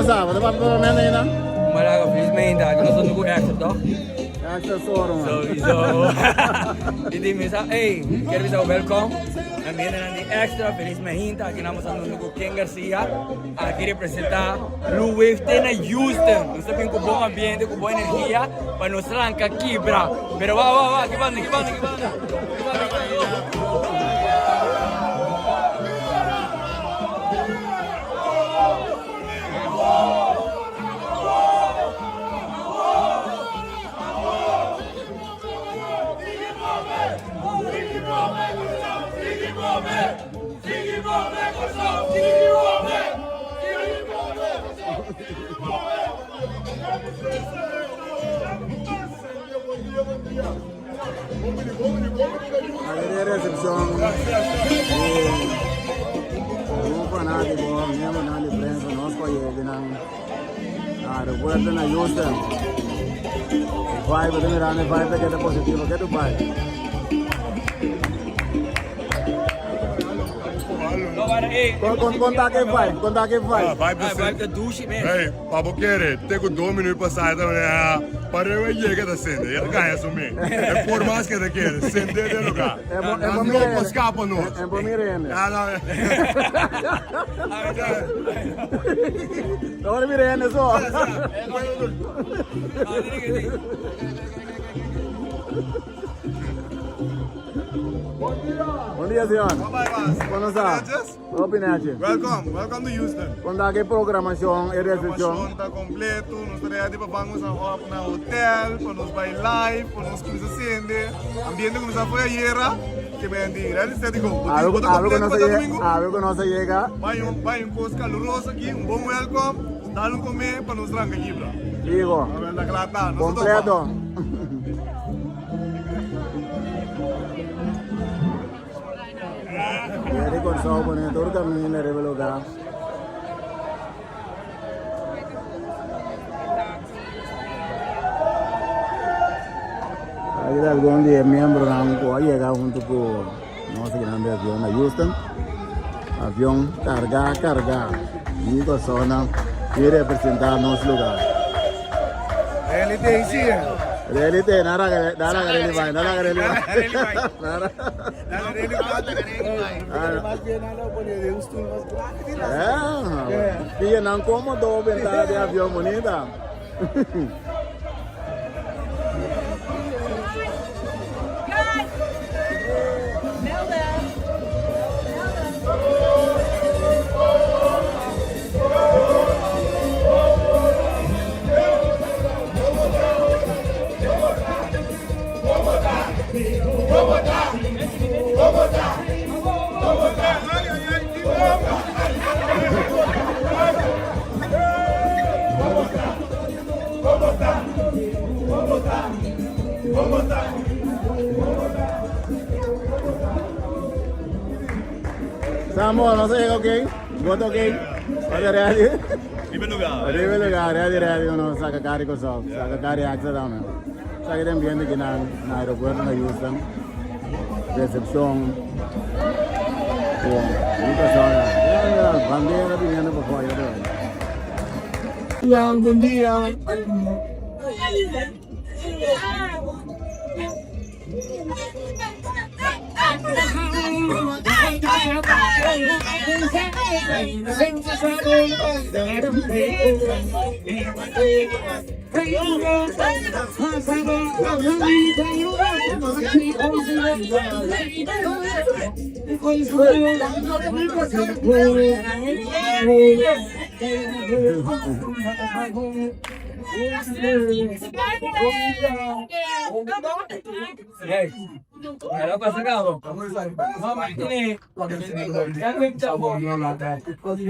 sa? Wat pa ba na? Malaga, felizmente, que nós estamos com extra, toch? Extra soro man. Sowieso. Hindi misa, hey, quero dizer welkom. Também na extra, felizmente, aqui nós estamos com Ken Garcia. Aqui representa Blue Wave na Houston. Nós estamos com bom ambiente, com boa energia, para nos arrancar aqui, bra. Pero va, que banda. Aqui é recepção. Um fanático, mesmo na imprensa, nós conhecemos na aeroporto na Houston. Vai, você mirando, vai, que é positivo, que é do pai. Conta que vai. Vai de douche mesmo. Hey, papo querer, tenho 2 minutos para sair também. Para eu chegar da cena, ele ganha assumir. É por mais que ele quer, sender de lugar. É bom não escapa não. É bom mirando. Ah, não. Agora mirando só. Bom dia, senhor. Como está? Opinete. Welcome to Houston. Quando há que programação e recepção? Está completo, nós ready para vamos na hotel, para nos vai live, para nos começar a acender. Ambiente que nos foi ayer, que bem de ready steady go. Algo que não se chega. Vai coisa calorosa aqui, bom welcome. Dá comer para nos trancar aqui, bro. Digo. Completo. Jadi konsol punya tur kami dari Beluga. Kita algum dia membro nangko aí é junto com nós que nós avião na Houston. Avião carga. E com zona que representar nosso lugar. Reality, nara kali vai. Dia não como bentar de avião bonita. Samo, no sé, ok. Voto ok. Ada ready. Di lugar, ready, no saca carico só. Saca cari axa da me. Saca tem ambiente aqui na aeroporto na Houston. Recepção. Muita zona. Bandeira vindo por fora. Bom dia. Era pasangado. Mama ini. Kan web